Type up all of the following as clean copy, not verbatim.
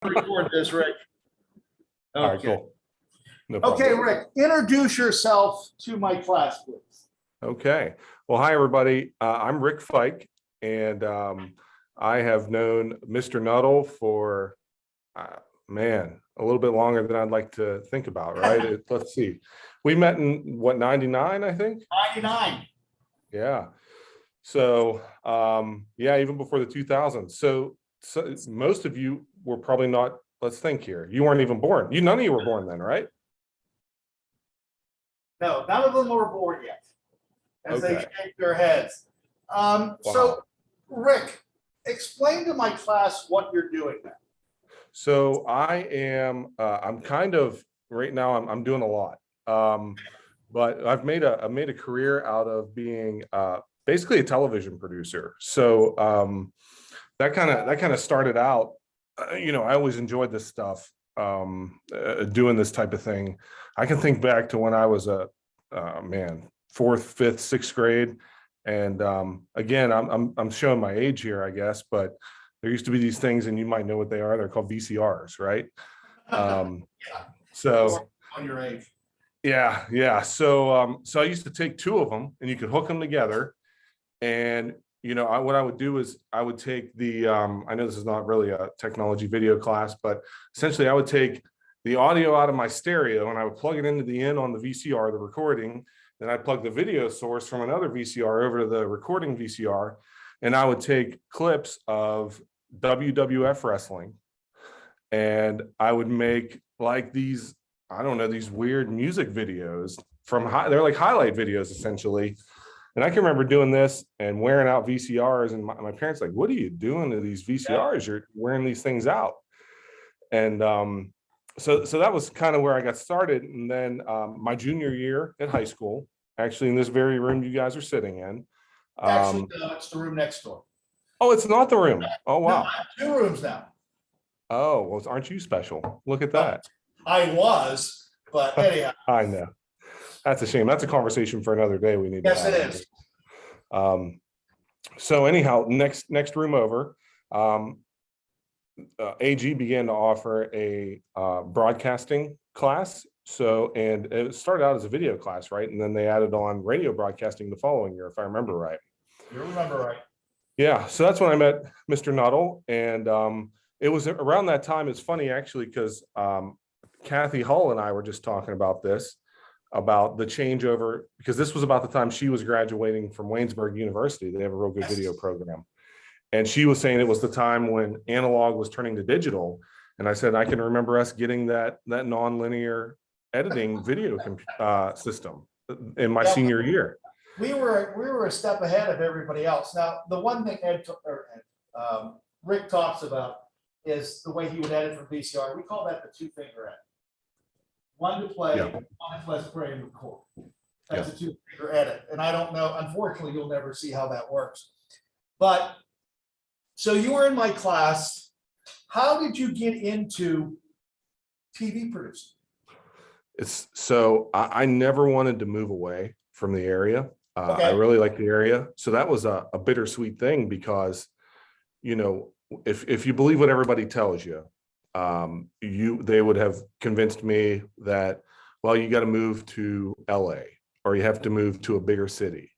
Record this, Rick. All right, Okay. cool. No problem. Okay, Rick, introduce yourself to my class, please. Okay. Well, hi, everybody. I'm Rick Fike, and I have known Mr. Nuttall for, man, a little bit longer than I'd like to think about, right? Let's see. We met in, what, 99, I think? 99. Yeah. So, yeah, even before the 2000s. So most of you were probably not, let's think here. You weren't even born. None of you were born then, right? No, none of them were born yet, as they Okay. shake their heads. So, Rick, explain to my class what you're doing now. So I am, I'm kind of, right now, I'm doing a lot. But I've made a career out of being basically a television producer. So that kind of started out, I always enjoyed this stuff, doing this type of thing. I can think back to when I was a man, 4th, 5th, 6th grade. And again, I'm showing my age here, I guess, but there used to be these things, and you might know what they are. They're called VCRs, right? Yeah, So on your age. yeah. So I used to take 2 of them, and you could hook them together. And what I would do is I would take the I know this is not really a technology video class, but essentially I would take the audio out of my stereo and I would plug it into the in on the VCR, the recording. Then I'd plug the video source from another VCR over to the recording VCR, and I would take clips of WWF wrestling, and I would make like these, I don't know, these weird music videos they're like highlight videos essentially. And I can remember doing this and wearing out VCRs, and my parents like, what are you doing to these VCRs? You're wearing these things out. And so that was kind of where I got started. And then my junior year at high school, actually in this very room you guys are sitting in. Actually, no, it's the room next door. Oh, it's not the room. Oh, No, wow. I have 2 rooms now. Oh, well, aren't you special? Look at that. I was, but anyhow. I know. That's a shame. That's a conversation for another day we need to Yes, have. it is. So anyhow, next room over, AG began to offer a broadcasting class. So, and it started out as a video class, right? And then they added on radio broadcasting the following year, if I remember right. You remember right. Yeah, so that's when I met Mr. Nuttall, and it was around that time. It's funny actually, because Kathy Hull and I were just talking about this, about the changeover, because this was about the time she was graduating from Waynesburg University. They have a real good video program. And she was saying it was the time when analog was turning to digital. And I said, I can remember us getting that nonlinear editing video system in my senior year. We were a step ahead of everybody else. Now, the one thing Rick talks about is the way he would edit from VCR. We call that the 2-finger edit. One to play, one to press play and record. That's a 2-finger edit. And I don't know, unfortunately, you'll never see how that works. But so you were in my class. How did you get into TV producing? So I never wanted to move away from the area. Okay. I really like the area. So that was a bittersweet thing, because, if you believe what everybody tells you, they would have convinced me that, well, you got to move to LA, or you have to move to a bigger city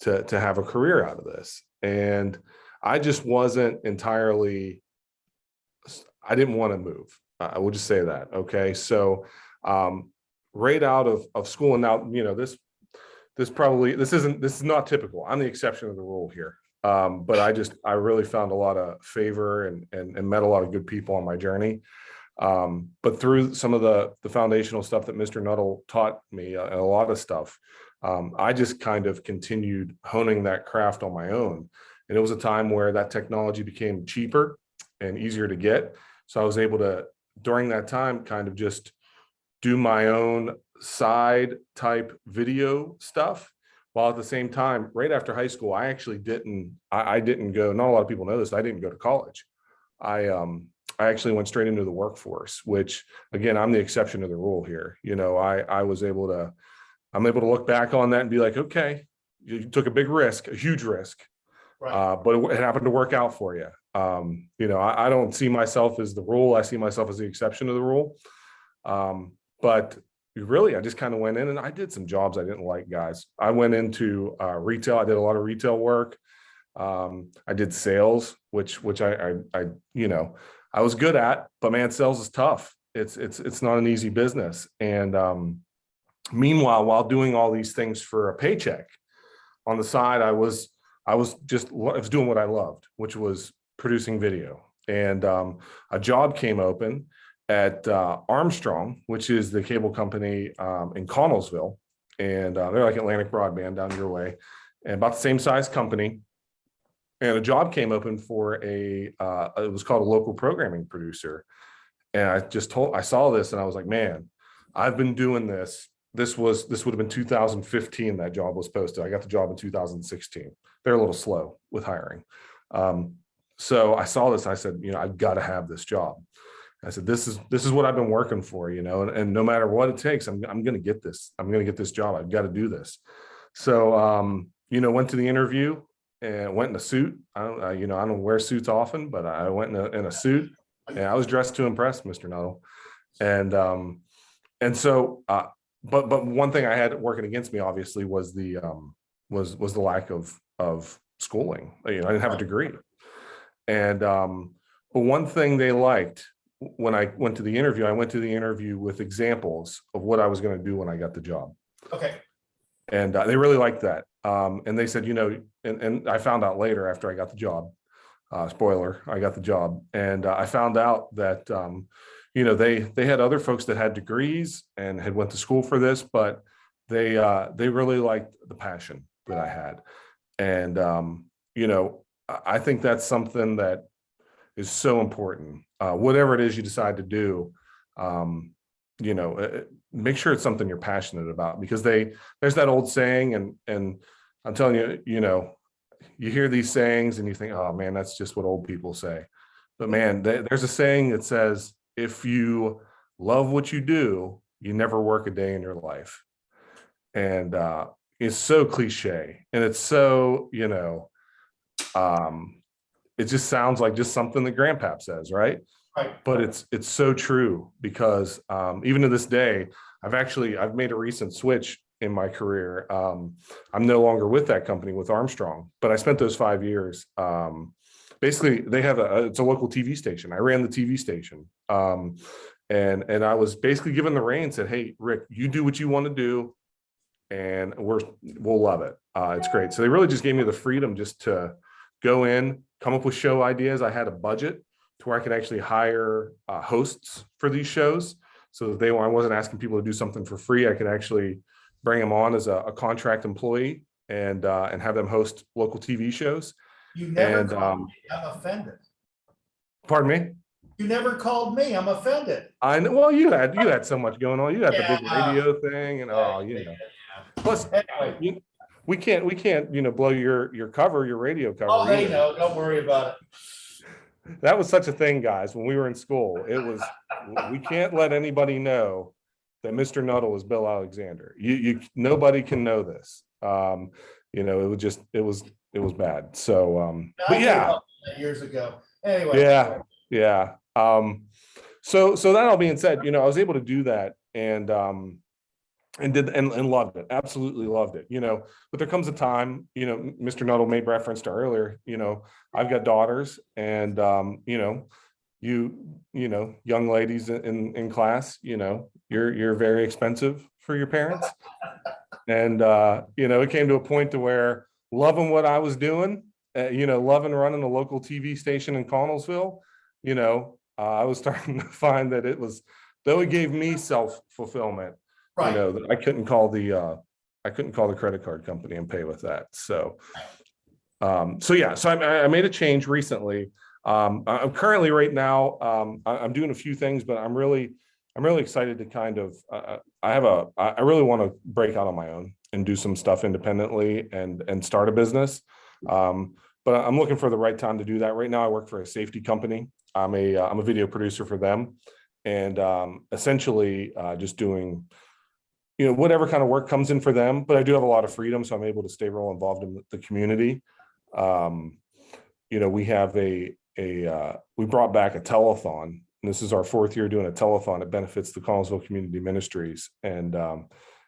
to have a career out of this. And I just wasn't entirely, I didn't want to move. I will just say that. Okay. So right out of school, and now, this is not typical. I'm the exception of the rule here. But I really found a lot of favor and met a lot of good people on my journey. But through some of the foundational stuff that Mr. Nuttall taught me, and a lot of stuff, I just kind of continued honing that craft on my own. And it was a time where that technology became cheaper and easier to get. So I was able to, during that time, kind of just do my own side type video stuff, while at the same time, right after high school, I actually didn't go, not a lot of people know this, I didn't go to college. I actually went straight into the workforce, which, again, I'm the exception to the rule here. I'm able to look back on that and be like, okay, you took a big risk, a huge risk, right. But it happened to work out for you. I don't see myself as the rule. I see myself as the exception to the rule. But really, I just kind of went in and I did some jobs I didn't like, guys. I went into retail. I did a lot of retail work. I did sales, which I was good at, but man, sales is tough. It's not an easy business. And meanwhile, while doing all these things for a paycheck on the side, I was doing what I loved, which was producing video. And a job came open at Armstrong, which is the cable company in Connellsville, and they're like Atlantic Broadband down your way, and about the same size company. And a job came open for it was called a local programming producer. And I saw this and I was like, man, I've been doing this. This would have been 2015. That job was posted. I got the job in 2016. They're a little slow with hiring. So I saw this. I said, I've got to have this job. I said, this is what I've been working for, and no matter what it takes, I'm going to get this. I'm going to get this job. I've got to do this. So, went to the interview and went in a suit. I don't wear suits often, but I went in a suit and I was dressed to impress, Mr. Nuttall. And so, but one thing I had working against me, obviously, was the lack of schooling. I didn't have a degree. And but one thing they liked when I went to the interview, I went to the interview with examples of what I was going to do when I got the job. Okay. And they really liked that. And they said, and I found out later after I got the job, spoiler, I got the job. And I found out that, they had other folks that had degrees and had went to school for this, but they really liked the passion that I had. And, I think that's something that is so important. Whatever it is you decide to do, make sure it's something you're passionate about, because there's that old saying, and I'm telling you, you hear these sayings and you think, oh man, that's just what old people say. But man, there's a saying that says, if you love what you do, you never work a day in your life. And it's so cliche, and it's so, it just sounds like just something that Grandpap says, right? Right. But it's so true, because even to this day, I've made a recent switch in my career. I'm no longer with that company, with Armstrong, but I spent those 5 years. Basically, they have it's a local TV station. I ran the TV station, and I was basically given the reins. Said, hey, Rick, you do what you want to do, and we'll love it. It's great. So they really just gave me the freedom just to go in, come up with show ideas. I had a budget to where I could actually hire hosts for these shows. So that I wasn't asking people to do something for free. I could actually bring them on as a contract employee and have them host local TV shows. You never called me. I'm offended. Pardon me? You never called me. I'm offended. I know. Well, you had so much going on. You had the big radio thing, and Plus, Anyway. we can't blow your cover, your radio cover. Oh, they either. know. Don't worry about it. That was such a thing, guys. When we were in school, we can't let anybody know that Mr. Nuttall is Bill Alexander. Nobody can know this. It was bad. So, but yeah, years ago. Anyway. Yeah. So that all being said, I was able to do that and loved it. Absolutely loved it. But there comes a time, Mr. Nuttall made reference to earlier, I've got daughters, and young ladies in class, you're very expensive for your parents. And it came to a point to where, loving what I was doing, loving running a local TV station in Connellsville, I was starting to find that though it gave me self-fulfillment, Right. that I couldn't call the credit card company and pay with that. So, so I made a change recently. I'm currently right now, I'm doing a few things, but I'm really excited to kind of, I really want to break out on my own and do some stuff independently and start a business. But I'm looking for the right time to do that. Right now, I work for a safety company. I'm a video producer for them, and essentially just doing, whatever kind of work comes in for them. But I do have a lot of freedom, so I'm able to stay real involved in the community. We have we brought back a telethon. And this is our 4th year doing a telethon. It benefits the Collinsville Community Ministries, and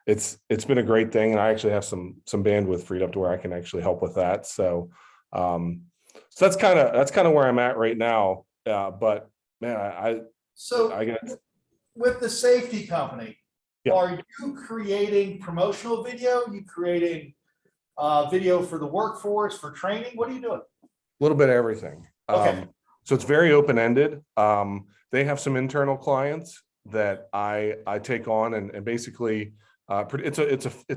it's been a great thing. And I actually have some bandwidth freed up to where I can actually help with that. So so that's kind of where I'm at right now. But man, So I guess with the safety company, Yeah. are you creating promotional video? You creating video for the workforce, for training? What are you doing? a little bit of everything. Okay. So it's very open-ended. They have some internal clients that I take on, and basically it's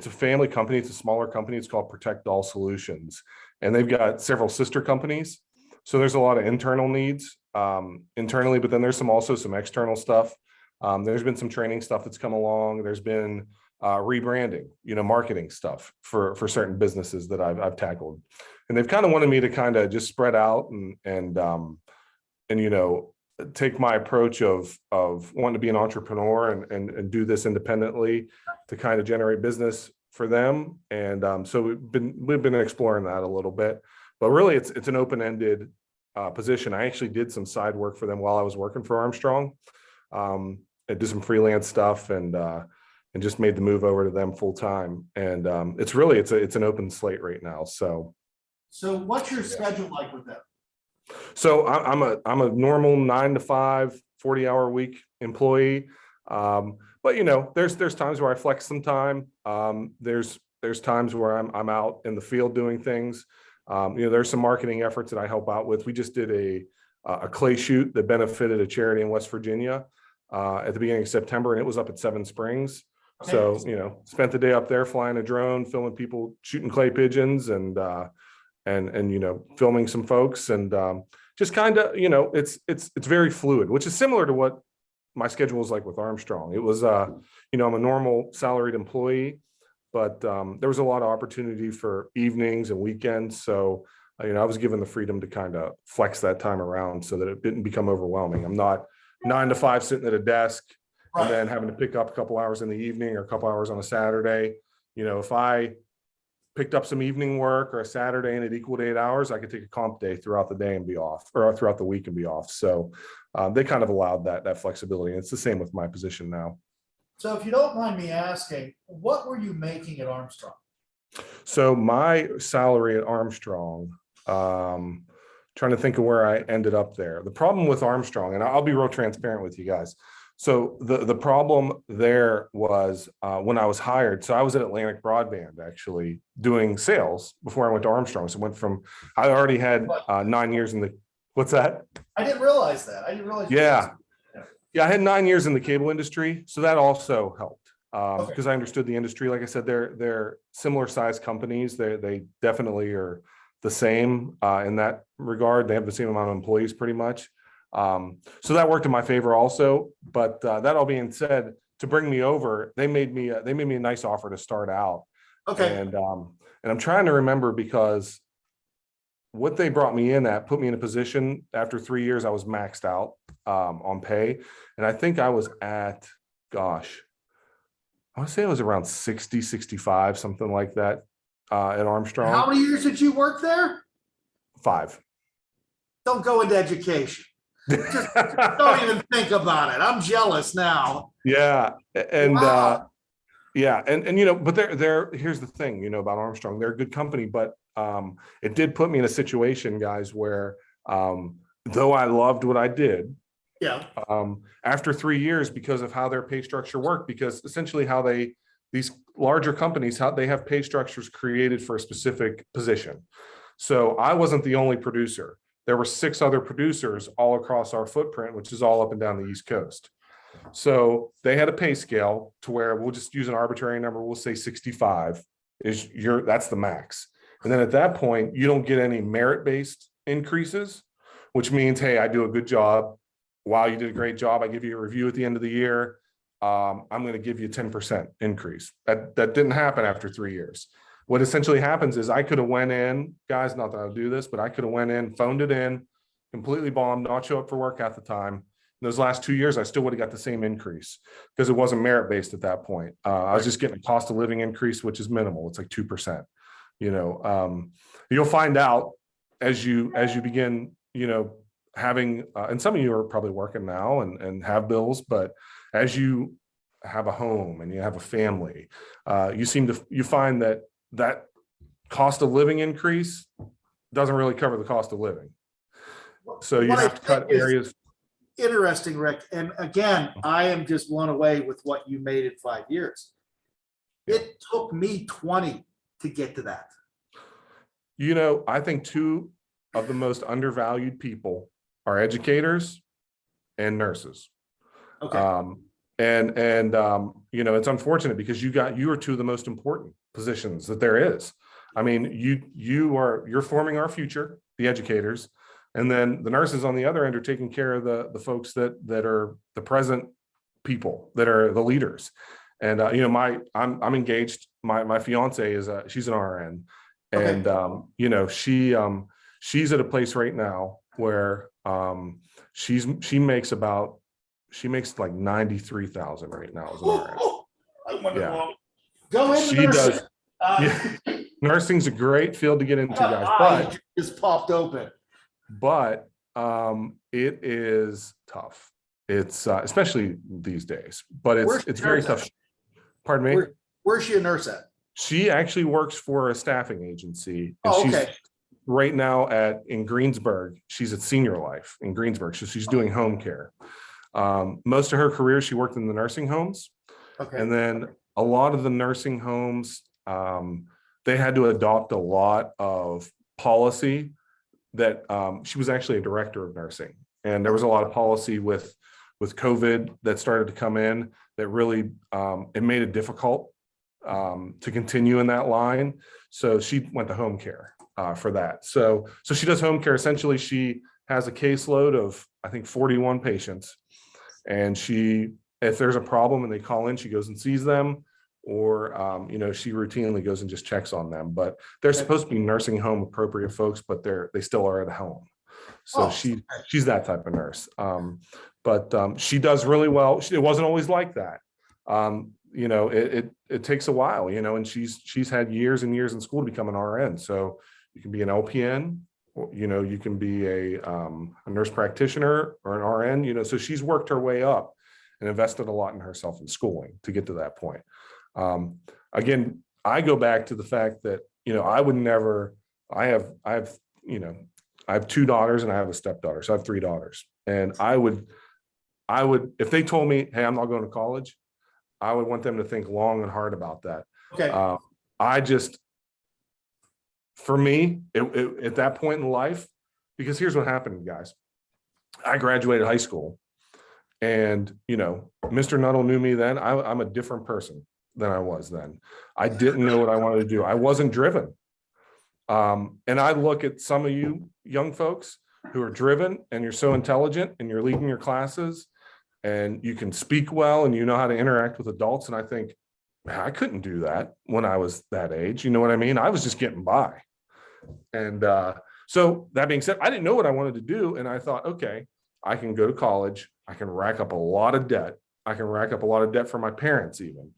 a family company. It's a smaller company. It's called Protect All Solutions, and they've got several sister companies. So there's a lot of internal needs internally, but then there's also some external stuff. There's been some training stuff that's come along. There's been rebranding, marketing stuff for certain businesses that I've tackled, and they've kind of wanted me to kind of just spread out and take my approach of wanting to be an entrepreneur and do this independently to kind of generate business for them. And so we've been exploring that a little bit, but really it's an open-ended position. I actually did some side work for them while I was working for Armstrong. I did some freelance stuff and just made the move over to them full time. And it's an open slate right now. So what's your schedule like with them? So I'm a normal 9 to 5, 40-hour week employee. But there's times where I flex some time. There's times where I'm out in the field doing things. There's some marketing efforts that I help out with. We just did a clay shoot that benefited a charity in West Virginia at the beginning of September, and it was up at Seven Springs. Okay. So spent the day up there flying a drone, filming people shooting clay pigeons, and filming some folks, and just kind of it's very fluid, which is similar to what my schedule was like with Armstrong. It was I'm a normal salaried employee, but there was a lot of opportunity for evenings and weekends. So I was given the freedom to kind of flex that time around so that it didn't become overwhelming. I'm not 9 to 5 sitting at a desk and then having to pick up a couple hours in the evening or a couple hours on a Saturday. If I picked up some evening work or a Saturday and it equaled 8 hours, I could take a comp day throughout the day and be off, or throughout the week and be off. So they kind of allowed that flexibility. And it's the same with my position now. So if you don't mind me asking, what were you making at Armstrong? So my salary at Armstrong, trying to think of where I ended up there. The problem with Armstrong, and I'll be real transparent with you guys. So the problem there was when I was hired. So I was at Atlantic Broadband actually doing sales before I went to Armstrong. So I already had 9 years in the, what's that? I didn't realize that. I didn't realize. Yeah. Yeah, I had 9 years in the cable industry. So that also helped because Okay. I understood the industry. Like I said, they're similar size companies. They definitely are the same in that regard. They have the same amount of employees pretty much. So that worked in my favor also. But that all being said, to bring me over, they made me a nice offer to start out. Okay. And I'm trying to remember, because what they brought me in at put me in a position after 3 years, I was maxed out on pay. And I think I was at, gosh, I want to say it was around 60, 65, something like that at Armstrong. How many years did you work there? 5. Don't go into education. Just don't even think about it. I'm jealous now. Yeah. And Wow. yeah. And but here's the thing, about Armstrong, they're a good company, but it did put me in a situation, guys, where though I loved what I did, Yeah. after 3 years, because of how their pay structure worked, because essentially these larger companies, how they have pay structures created for a specific position. So I wasn't the only producer. There were 6 other producers all across our footprint, which is all up and down the East Coast. So they had a pay scale to where, we'll just use an arbitrary number. We'll say 65 that's the max. And then at that point, you don't get any merit-based increases, which means, hey, I do a good job. Wow, you did a great job. I give you a review at the end of the year. I'm going to give you a 10% increase. That didn't happen after 3 years. What essentially happens is I could have went in, guys, not that I'll do this, but I could have went in, phoned it in, completely bombed, not show up for work half the time. In those last 2 years, I still would have got the same increase because it wasn't merit-based at that point. I was just getting a cost of living increase, which is minimal. It's like 2%. You'll find out as you begin, having, and some of you are probably working now and have bills, but as you have a home and you have a family, you find that cost of living increase doesn't really cover the cost of living. So you What I have to cut think is areas. interesting, Rick, and again, I am just blown away with what you made in 5 years. It took me 20 to get to that. I think two of the most undervalued people are educators and nurses. Okay. It's unfortunate because you are two of the most important positions that there is. I mean, you're forming our future, the educators, and then the nurses on the other end are taking care of the folks that are the present people that are the leaders. And I'm engaged. My fiance is she's an RN, and Okay. she's at a place right now where she makes like 93,000 right now as an RN. I wonder, Yeah. go into She nursing. does. Yeah. Nursing's a great field to get into, guys, Eyes just popped open. but it is tough. It's especially these days, but it's very tough. Pardon me? Where's she a nurse at? She actually works for a staffing agency, and Oh, she's okay. right now in Greensburg. She's at Senior Life in Greensburg, so she's doing home care. Most of her career, she worked in the nursing homes. Okay. And then a lot of the nursing homes, they had to adopt a lot of policy that she was actually a director of nursing. And there was a lot of policy with COVID that started to come in that really, it made it difficult to continue in that line. So she went to home care for that. So she does home care. Essentially, she has a caseload of, I think, 41 patients. And if there's a problem and they call in, she goes and sees them, or she routinely goes and just checks on them. But they're supposed to be nursing home appropriate folks, but they still are at home. So she's that type of nurse. But she does really well. It wasn't always like that. It takes a while, and she's had years and years in school to become an RN. So you can be an LPN, or, you can be a nurse practitioner or an RN, so she's worked her way up and invested a lot in herself in schooling to get to that point. Again, I go back to the fact that, I would never, I have 2 daughters and I have a stepdaughter. So I have 3 daughters, and I would, if they told me, hey, I'm not going to college, I would want them to think long and hard about that. Okay. For me, at that point in life, because here's what happened, guys. I graduated high school, and Mr. Nuttall knew me then. I'm a different person than I was then. I didn't know what I wanted to do. I wasn't driven. And I look at some of you young folks who are driven, and you're so intelligent, and you're leading your classes, and you can speak well, and you know how to interact with adults. And I think, man, I couldn't do that when I was that age. You know what I mean? I was just getting by. And so that being said, I didn't know what I wanted to do. And I thought, okay, I can go to college. I can rack up a lot of debt. I can rack up a lot of debt for my parents even.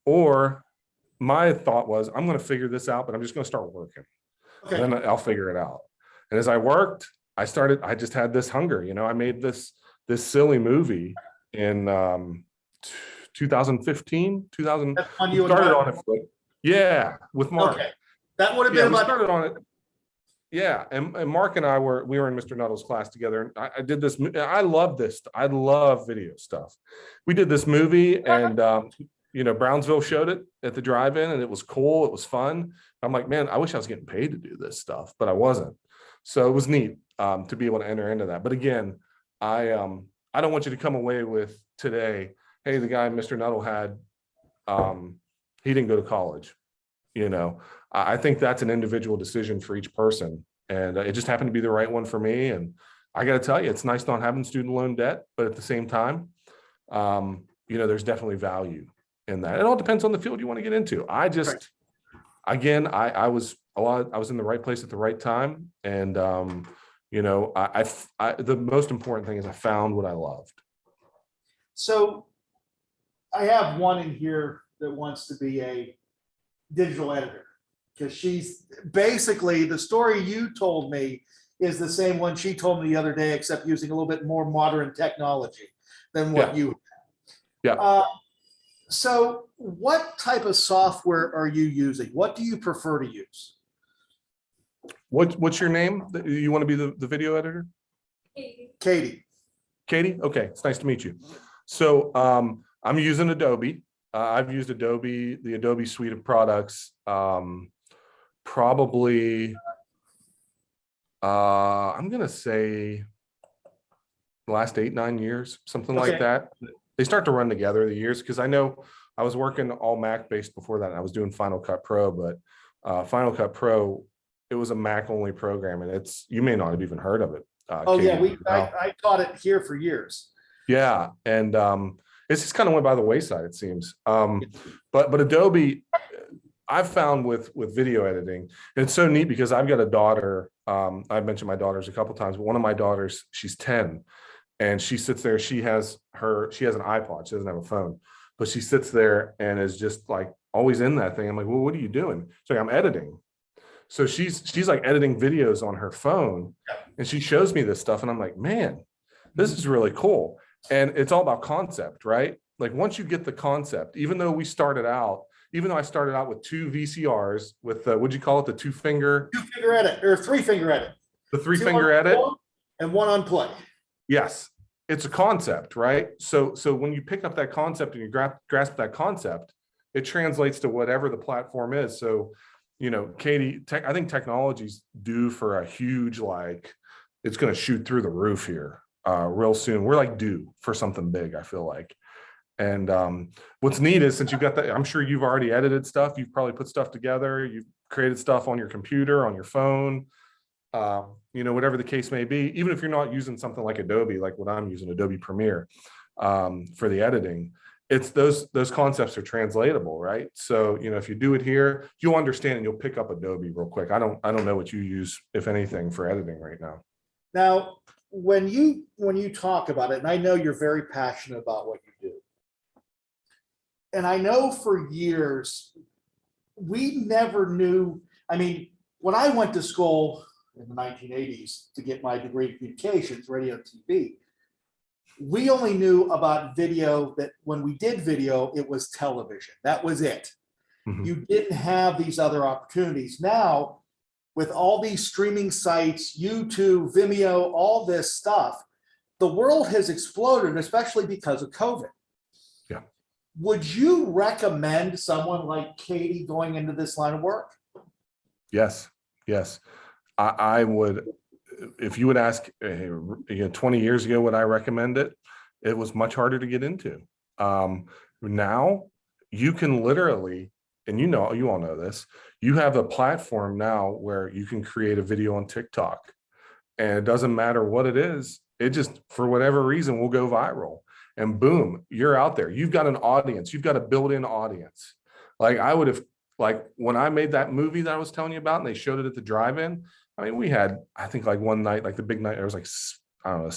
Or my thought was, I'm going to figure this out, but I'm just going to start working. Okay. And then I'll figure it out. And as I worked, I just had this hunger. I made this silly movie in 2015, 2000. That's on you started and on it. Yeah, with Mark. Okay. That would have been we about started on it. Yeah, and Mark and I were in Mr. Nuttall's class together, and I did this. I love this. I love video stuff. We did this movie, and Brownsville showed it at the drive-in, and it was cool. It was fun. I'm like, man, I wish I was getting paid to do this stuff, but I wasn't. So it was neat to be able to enter into that. But again, I don't want you to come away with today, hey, the guy Mr. Nuttall had, he didn't go to college. I think that's an individual decision for each person, and it just happened to be the right one for me. And I got to tell you, it's nice not having student loan debt, but at the same time, there's definitely value in that. It all depends on the field you want to get into. I was in the right place at the right time, and the most important thing is I found what I loved. So I have one in here that wants to be a digital editor, because she's basically, the story you told me is the same one she told me the other day, except using a little bit more modern technology than what you. Yeah. So what type of software are you using? What do you prefer to use? What's your name? You want to be the video editor? Katie. Katie? Okay, it's nice to meet you. So I'm using Adobe. I've used Adobe, the Adobe suite of products, probably, I'm going to say the last 8-9 years, something like that. They start to run together the years, because I know I was working all Mac based before that. And I was doing Final Cut Pro, but Final Cut Pro, it was a Mac only program, and you may not have even heard of it. Oh Katie, yeah, I taught it here for years. Yeah, and it's just kind of went by the wayside, it seems. But Adobe, I've found with video editing, and it's so neat because I've got a daughter. I've mentioned my daughters a couple times, but one of my daughters, she's 10, and she sits there. She has an iPod. She doesn't have a phone, but she sits there and is just like always in that thing. I'm like, well, what are you doing? She's like, I'm editing. So she's like editing videos on her phone, and she shows me this stuff, and I'm like, man, this is really cool. And it's all about concept, right? Like once you get the concept, even though I started out with 2 VCRs with what'd you call it? The two finger edit, or 3-finger edit. The 3-finger edit. And 1 on play. Yes. It's a concept, right? So when you pick up that concept and you grasp that concept, it translates to whatever the platform is. So, Katie, I think technology's due for a huge, it's going to shoot through the roof here real soon. We're like due for something big, I feel like. And what's neat is, since you've got that, I'm sure you've already edited stuff. You've probably put stuff together. You've created stuff on your computer, on your phone, whatever the case may be. Even if you're not using something like Adobe, like what I'm using, Adobe Premiere, for the editing, it's those concepts are translatable, right? So, if you do it here, you'll understand and you'll pick up Adobe real quick. I don't know what you use, if anything, for editing right now. Now, when you talk about it, and I know you're very passionate about what you do, and I know for years, we never knew. I mean, when I went to school in the 1980s to get my degree in communications, radio and TV, we only knew about video that when we did video, it was television. That was it. Mm-hmm. You didn't have these other opportunities. Now, with all these streaming sites, YouTube, Vimeo, all this stuff, the world has exploded, especially because of COVID. Yeah. Would you recommend someone like Katie going into this line of work? Yes. I would. If you would ask 20 years ago, would I recommend it? It was much harder to get into. Now you can literally, and you all know this, you have a platform now where you can create a video on TikTok, and it doesn't matter what it is. It just, for whatever reason, will go viral, and boom, you're out there. You've got an audience. You've got a built-in audience. Like when I made that movie that I was telling you about, and they showed it at the drive-in, I mean, we had, I think one night, the big night, there was I don't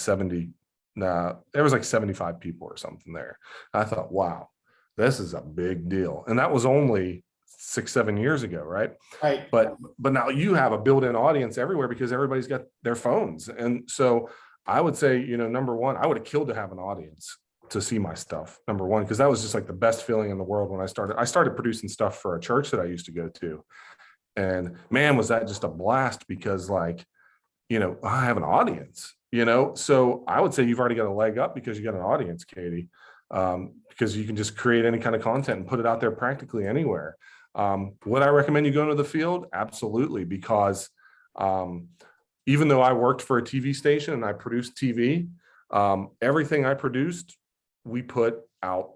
know, there was 75 people or something there. I thought, wow, this is a big deal. And that was only 6-7 years ago, right? Right. But now you have a built-in audience everywhere because everybody's got their phones. And so I would say, number one, I would have killed to have an audience to see my stuff, number one, because that was just the best feeling in the world when I started producing stuff for a church that I used to go to. And man, was that just a blast, because I have an audience, so I would say you've already got a leg up because you got an audience, Katie, because you can just create any kind of content and put it out there practically anywhere. Would I recommend you go into the field? Absolutely. Because even though I worked for a TV station and I produced TV, everything I produced, we put out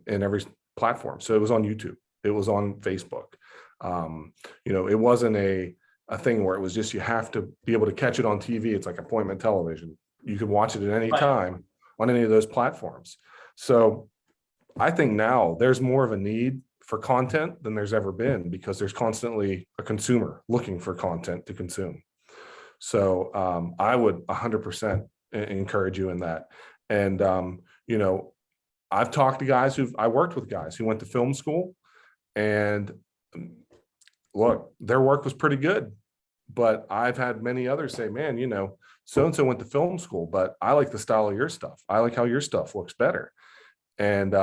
in every platform. So it was on YouTube. It was on Facebook. It wasn't a thing where it was just, you have to be able to catch it on TV. It's like appointment television. You can watch it at any time on any of those platforms. So I think now there's more of a need for content than there's ever been, because there's constantly a consumer looking for content to consume. So I would 100% encourage you in that. And, I've talked to guys I worked with guys who went to film school, and look, their work was pretty good. but I've had many others say, man, so-and-so went to film school, but I like the style of your stuff. I like how your stuff looks better. And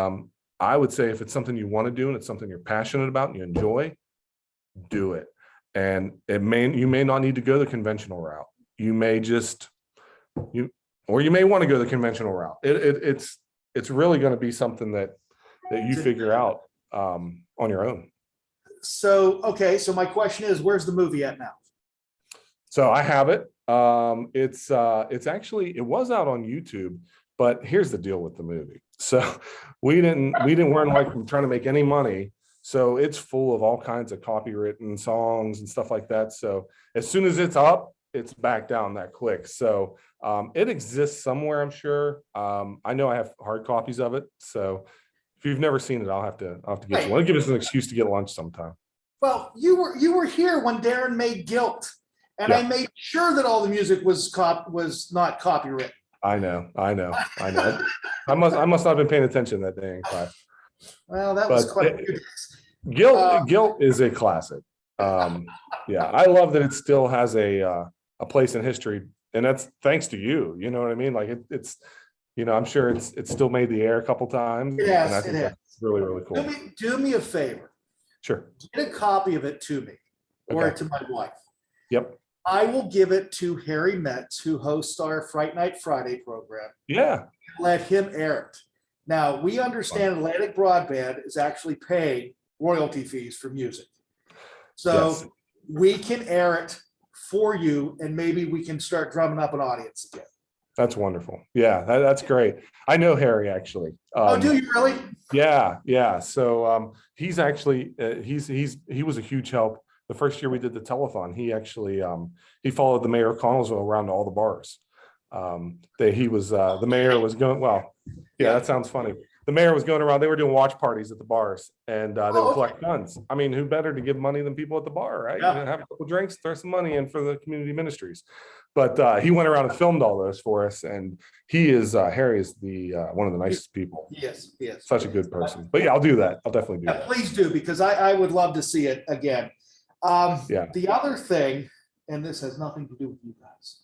I would say if it's something you want to do and it's something you're passionate about and you enjoy, do it. And you may not need to go the conventional route. You may you may want to go the conventional route. It's really going to be something that you figure out on your own. So, okay. So my question is, where's the movie at now? So I have it. It's actually, it was out on YouTube, but here's the deal with the movie. So we weren't like trying to make any money. So it's full of all kinds of copywritten songs and stuff like that. So as soon as it's up, it's back down that quick. So it exists somewhere, I'm sure. I know I have hard copies of it. So if you've never seen it, I'll have to get you one. Give us an excuse to get lunch sometime. Well, you were here when Darren made Guilt, and Yeah. I made sure that all the music was not copyrighted. I know. I must not have been paying attention that day in class. Well, that was quite a few days. Guilt is a classic. Yeah, I love that it still has a place in history, and that's thanks to you. You know what I mean? Like it's I'm sure it's still made the air a couple times. It has, and I think that's really, really cool. Do me a favor. Sure. Get a copy of it to me or to my wife. Yep. I will give it to Harry Metz, who hosts our Fright Night Friday program. Yeah. Let him air it. Now, we understand Atlantic Broadband is actually paying royalty fees for music. So Yes. we can air it for you, and maybe we can start drumming up an audience again. That's wonderful. Yeah, that's great. I know Harry actually. Oh, do you really? Yeah. So he's actually he was a huge help. The first year we did the telethon, he actually he followed the mayor of Connellsville around to all the bars. The mayor was going, well, yeah, that sounds funny. The mayor was going around, they were doing watch parties at the bars, and they would collect funds. I mean, who better to give money than people at the bar, right? Yeah. Have a couple drinks, throw some money in for the community ministries. But he went around and filmed all those for us, and Harry is the one of the nicest people. Yes. Such a good person. But yeah, I'll do that. I'll definitely do that. Please do, because I would love to see it again. Yeah. The other thing, and this has nothing to do with you guys.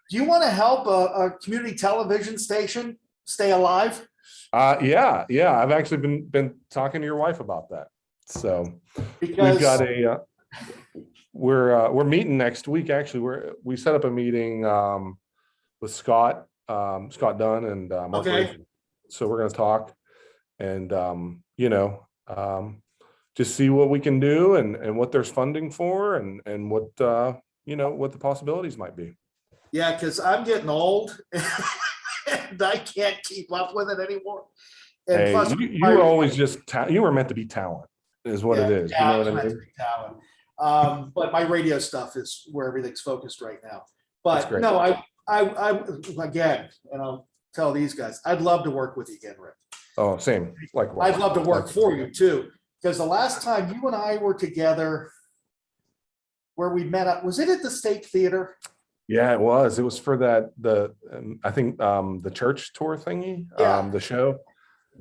Do you want to help a community television station stay alive? Yeah. I've actually been talking to your wife about that. So Because we've got we're meeting next week. Actually, we set up a meeting with Scott Dunn and Mark Rayfield. So we're going to talk and just see what we can do and what there's funding for and what what the possibilities might be. Yeah, because I'm getting old and I can't keep up with it anymore. And Hey, plus, you were always you were meant to be talent, is what it is. You know what I mean? Talent. But my radio stuff is where everything's focused right now. That's But great. no, I again, and I'll tell these guys, I'd love to work with you again, Rick. Oh, same. Likewise. I'd love to work for you too, because the last time you and I were together, where we met up, was it at the State Theater? Yeah, it was. It was for I think the church tour thingy, the show.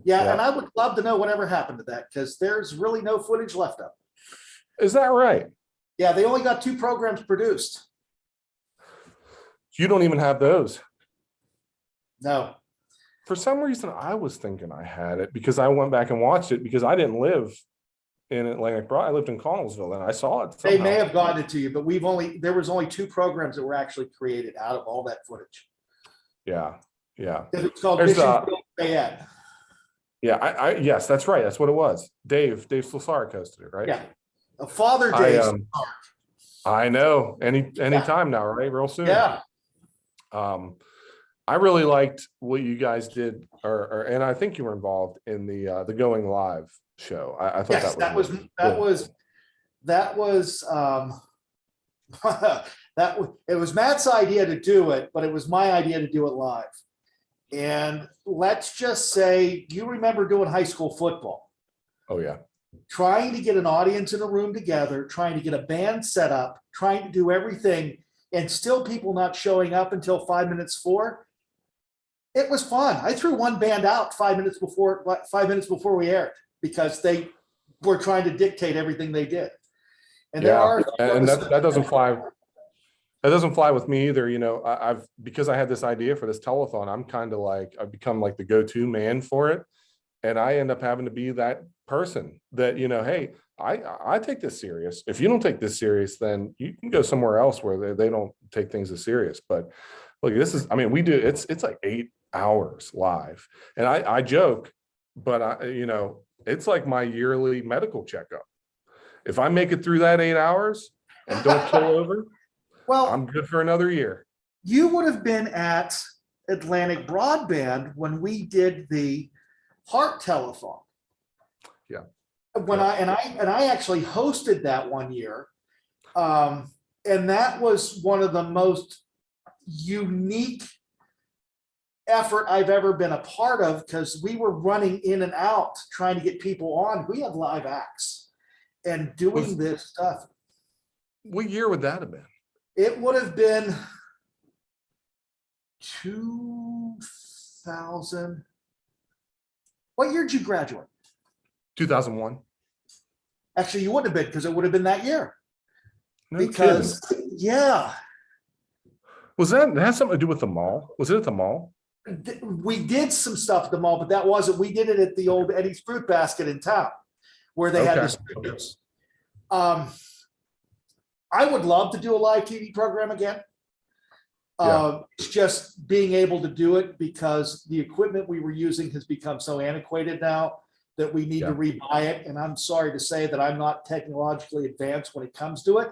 Yeah, and I would love to know whatever happened to that, because there's really no footage left of it. Is that right? Yeah, they only got 2 programs produced. You don't even have those. No. For some reason, I was thinking I had it because I went back and watched it because I didn't live in Atlantic Broad. I lived in Connellsville and I saw it. They may have gotten it to you, but there was only 2 programs that were actually created out of all that footage. Yeah. It's called There's, Mission Field Fayette. Yeah, yes, that's right. That's what it was. Dave Slusarek hosted it, right? Yeah. A Father Day. I know. Anytime now, right? Real soon. Yeah. I really liked what you guys did, and I think you were involved in the Going Live show. I thought Yes, that was it was Matt's idea to do it, but it was my idea to do it live. And let's just say, you remember doing high school football. Oh yeah. Trying to get an audience in a room together, trying to get a band set up, trying to do everything, and still people not showing up until 5 minutes before. It was fun. I threw one band out 5 minutes before we aired because they were trying to dictate everything they did. And there Yeah, are. and that doesn't fly. That doesn't fly with me either. You know, I've because I had this idea for this telethon, I'm kind of like I've become like the go-to man for it. And I end up having to be that person that, you know, hey, I take this serious. If you don't take this serious, then you can go somewhere else where they don't take things as serious. But look, this is, I mean, we do, it's like 8 hours live. And I joke, but you know, it's like my yearly medical checkup. If I make it through that 8 hours and don't kill over, Well, I'm good for another year. you would have been at Atlantic Broadband when we did the Heart Telethon. Yeah. When I actually hosted that one year. And that was one of the most unique effort I've ever been a part of, because we were running in and out trying to get people on. We had live acts and doing this stuff. What year would that have been? It would have been 2000. What year did you graduate? 2001. Actually, you wouldn't have been, because it would have been that year. No Because kidding. yeah, That had something to do with the mall? Was it at the mall? we did some stuff at the mall, but that wasn't. We did it at the old Eddie's Fruit Basket in town, where they had Okay. the studios. I would love to do a live TV program again. It's just being able to do it, because the equipment we were using has become so antiquated now that we need to rebuy it. And I'm sorry to say that I'm not technologically advanced when it comes to it.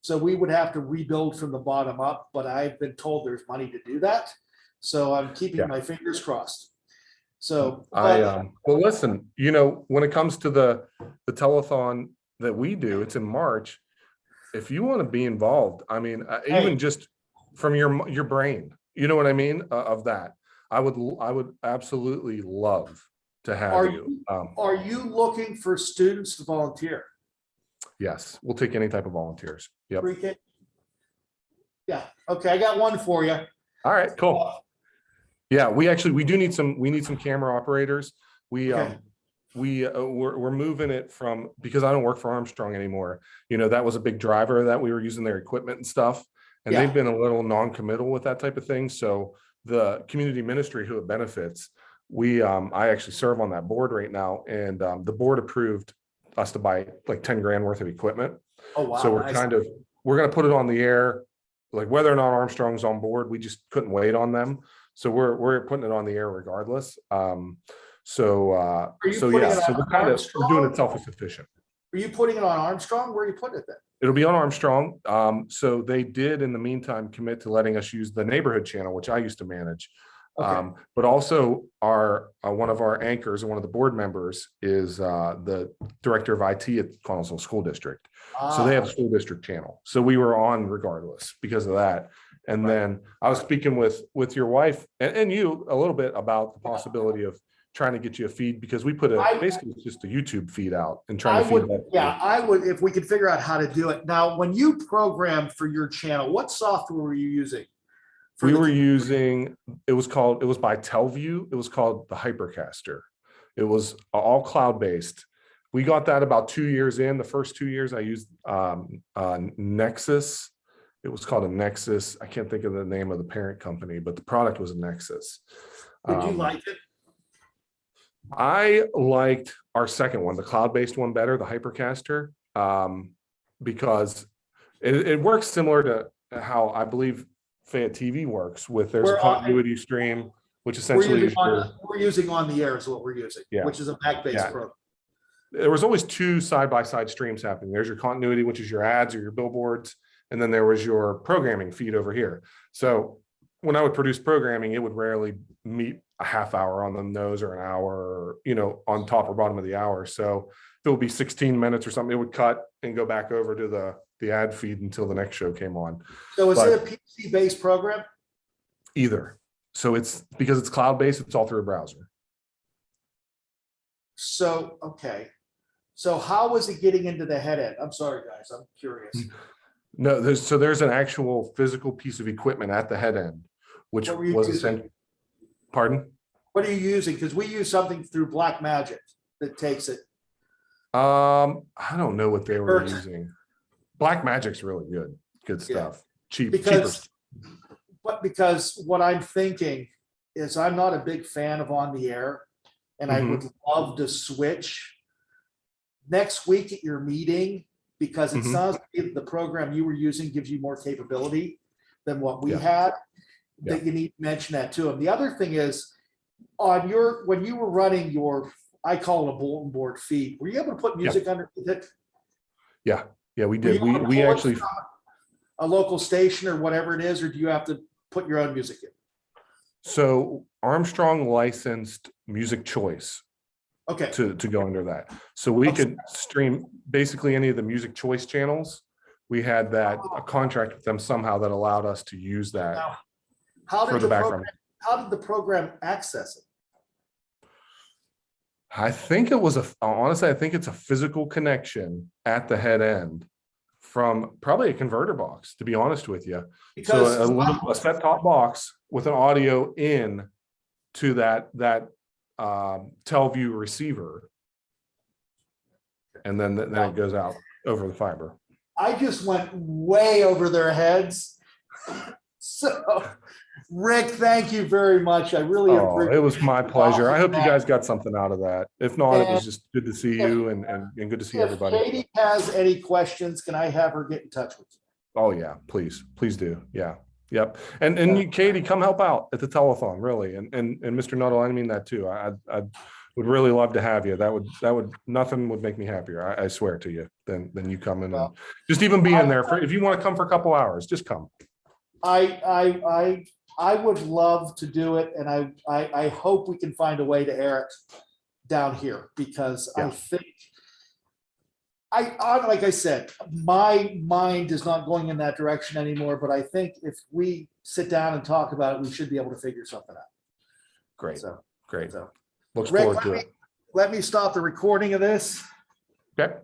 So we would have to rebuild from the bottom up, but I've been told there's money to do that. So I'm keeping my fingers crossed. So well, listen, you know, when it comes to the telethon that we do, it's in March. If you want to be involved, I mean, even just from your brain, you know what I mean, of that, I would absolutely love to have you. Are you looking for students to volunteer? Yes, we'll take any type of volunteers. Yep. Pre-K? Yeah. Okay, I got one for you. All right, cool. Yeah, we do need some camera operators. We're moving it from, because I don't work for Armstrong anymore. You know, that was a big driver that we were using their equipment and stuff, and they've been a little non-committal with that type of thing. So the community ministry who it benefits, I actually serve on that board right now, and the board approved us to buy like 10 grand worth of equipment. Oh wow! So we're going to put it on the air, like whether or not Armstrong's on board, we just couldn't wait on them. So we're putting it on the air regardless. So we're doing it self-sufficient. Are you putting it on Armstrong? Where are you putting it then? It'll be on Armstrong. So they did in the meantime commit to letting us use the neighborhood channel, which I used to manage. Okay. But also one of our anchors and one of the board members is the director of IT at Connellsville School District. So they have a school district channel. So we were on regardless because of that. And then I was speaking with your wife and you a little bit about the possibility of trying to get you a feed, because we put basically just a YouTube feed out and trying to feed that. Yeah, I would, if we could figure out how to do it. Now, when you programmed for your channel, what software were you using? We were using, it was by Telview. It was called the Hypercaster. It was all cloud-based. We got that about 2 years in. The first 2 years I used Nexus. It was called a Nexus. I can't think of the name of the parent company, but the product was a Nexus. Did you like it? I liked our second one, the cloud-based one, better, the Hypercaster, because it works similar to how I believe Fayette TV works with there's a continuity stream, which essentially we're using on the air is what we're using, which is a Mac-based program. There was always two side-by-side streams happening. There's your continuity, which is your ads or your billboards, and then there was your programming feed over here. So when I would produce programming, it would rarely meet a half hour on the nose or an hour, or, you know, on top or bottom of the hour. So if it would be 16 minutes or something, it would cut and go back over to the ad feed until the next show came on. So is it a PC-based program? Either. So it's because it's cloud-based, it's all through a browser. So, okay. So how is it getting into the head end? I'm sorry, guys, I'm curious. No, there's an actual physical piece of equipment at the head end, which was essentially. Pardon? What are you using? Because we use something through Black Magic that takes it. I don't know what they were using. Black Magic's really good. Good stuff. Cheaper. Because what I'm thinking is I'm not a big fan of on the air, and I would love to switch next week at your meeting, because it sounds like the program you were using gives you more capability than what we had. That you need to mention that to them. The other thing is, on your, when you were running your, I call it a bulletin board feed, were you able to put music underneath it? Yeah, we Were did. you able to We pull it actually, from a local station or whatever it is, or do you have to put your own music in? so Armstrong licensed Music Choice Okay, to go under that. So we could stream basically any of the Music Choice channels. We had that, a contract with them somehow that allowed us to use that now, how for did the the background. program, how did the program access it? I think it was honestly, I think it's a physical connection at the head end from probably a converter box, to be honest with you. Because So a set-top box with an audio in to that TelView receiver. And then it goes out over the fiber. I just went way over their heads. So, Rick, thank you very much. I really appreciate it was my pleasure. I hope you that. guys got something out of that. If not, it was just good to see you and good to see If everybody. Katie has any questions, can I have her get in touch with you? Oh yeah, please do. Yeah. Yep. And you, Katie, come help out at the telethon, really. And Mr. Nuttall, I mean that too. I would really love to have you. That would nothing would make me happier. I swear to you, than you coming and just even being there for, if you want to come for a couple hours, just come. I would love to do it, and I hope we can find a way to air it down here, because I think like I said, my mind is not going in that direction anymore, but I think if we sit down and talk about it, we should be able to figure something out. Great. So, Great. so Looks Rick, forward to it. let me stop the recording of this. Okay.